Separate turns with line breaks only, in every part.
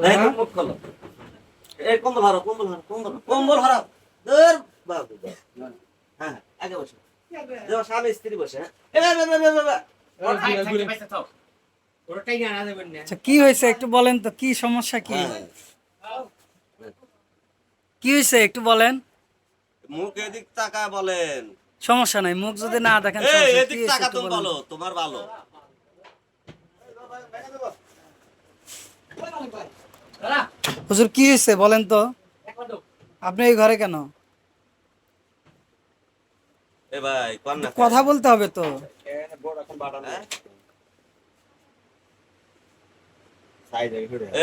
এই মুখ খোলো, এই কম্বল হারাও, কম্বল হারাও, কম্বল হারাও। ধর বাবু, হ্যাঁ আগে বসো, দেখো স্বামী স্ত্রী বসে।
আচ্ছা কি হয়েছে একটু বলেন তো, কি সমস্যা, কি কি হয়েছে একটু বলেন।
মুখ এদিক তাকা বলেন।
সমস্যা নাই, মুখ যদি না দেখেন
এই
সমস্যা, কি
এদিক
হয়েছে
তাকা,
একটু
তুমি
বলেন।
বলো, তোমার ভালো।
হুজুর কি হয়েছে বলেন তো, আপনি এই ঘরে কেন?
এ ভাই কোন না,
কথা বলতে হবে তো।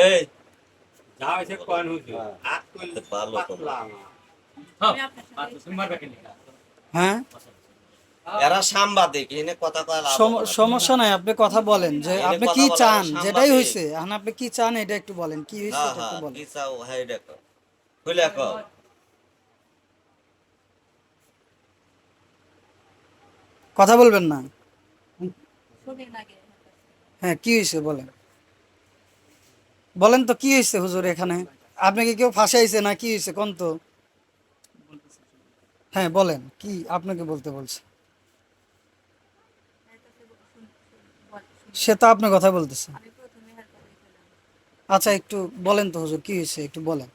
এই
যা হয়েছে কোন হুজুর
ভালো তোমরা।
হ্যাঁ
এরা সাংবাদিক, এনে কথা কয় লাভ হবে না।
সমস্যা নাই, আপনি কথা বলেন যে
এনে
আপনি
কথা
কি
বলা
চান,
এরা
যেটাই
সাংবাদিক।
হয়েছে এখন আপনি কি চান এটা একটু বলেন, কি হয়েছে
হ্যাঁ
এটা একটু
হ্যাঁ,
বলেন।
কি চাও হ্যাঁ দেখো, খুলে কও।
কথা বলবেন না? হ্যাঁ কি হয়েছে বলেন, বলেন তো কি হয়েছে হুজুর এখানে? আপনাকে কেউ ফাঁসাইছে না কি হয়েছে কোন তো? হ্যাঁ বলেন কি আপনাকে বলতে বলছে। সে তো আপনার কথা বলতেছে। আচ্ছা একটু বলেন তো হুজুর কি হয়েছে একটু বলেন।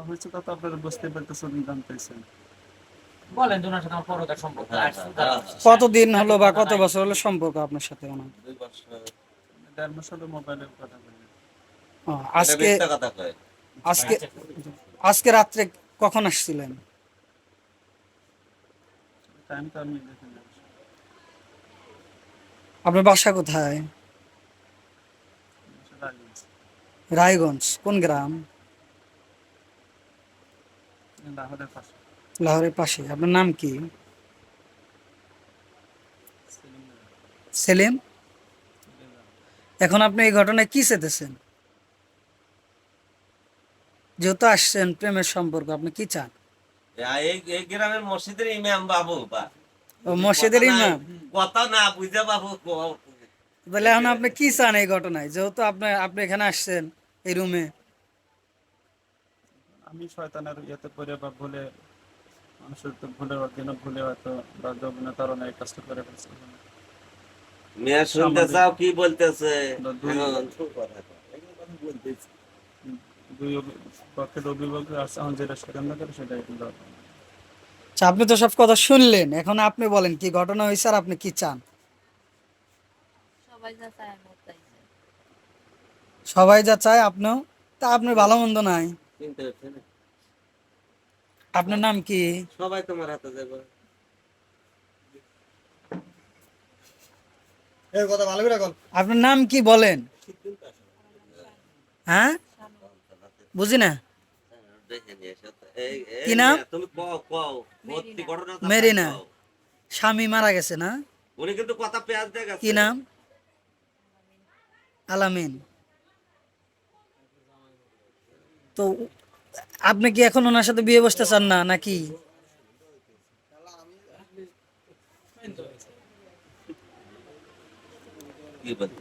হয়েছে তা তো আপনারা বুঝতে পারতেছেন, জানতেছেন।
বলেন তোমার সাথে আমার পরকার সম্পর্ক
কতদিন হলো বা কত বছর হলো সম্পর্ক আপনার সাথে ওনার?
2 বছর।
1.5 মাস হলো মোবাইলের কথা বলি।
ও,
এটা
আজকে
মিথ্যা কথা কয়।
আজকে আজকে রাত্রে কখন আসছিলেন?
টাইম তো আমি দেখে নেব।
আপনার বাসা কোথায়?
সেটা আগে
রায়গঞ্জ কোন গ্রাম?
লাহোরের পাশে।
লাহোরের পাশে। আপনার নাম কি?
সেলিম নগর।
সেলিম। এখন আপনি এই ঘটনায় কি চেতেছেন? যেহেতু আসছেন প্রেমের সম্পর্ক, আপনি কি চান?
এই গ্রামের মসজিদের ইমাম বাবু বা
ও মসজিদের
কথা নাই,
ইমাম।
কথা না বুঝে বাবু
তাহলে এখন আপনি কি চান এই ঘটনায়, যেহেতু আপনি এখানে আসছেন এই রুমে?
আমি শয়তানের ইয়েতে পড়ে বা ভুলে, মানুষের তো ভুলে দিনও ভুলে হয়তো বা যৌবনের কারণে এই কাজটা করে ফেলছে।
মেয়ে শুনতে চাও কি বলতেছে?
দুই
এখন
দুই পক্ষের অভিভাবক আছে, এখন যেটা সেখান করে সেটাই দরকার।
আচ্ছা আপনি তো সব কথা শুনলেন, এখন আপনি বলেন কি ঘটনা হয়েছে আর আপনি কি চান? সবাই যা চায় আপনিও তা, আপনার ভালো মন্দ নাই।
চিন্তা হচ্ছে না,
আপনার নাম কি?
সবাই তোমার হাতে যাবে।
আপনার নাম কি বলেন? হ্যাঁ বুঝি না।
দেখে নিয়ে এসো তো। এই
কি
এই
নাম?
মেয়ে, তুমি কও কও সত্যি ঘটনাটা তাই
মেরিনা।
কও।
স্বামী মারা গেছে না?
উনি কিন্তু কথা পেঁয়াজ দিয়ে
কি
গেছে।
নাম? আলামিন। তো আপনি কি এখন ওনার সাথে বিয়ে বসতে চান না নাকি?
কি বলতে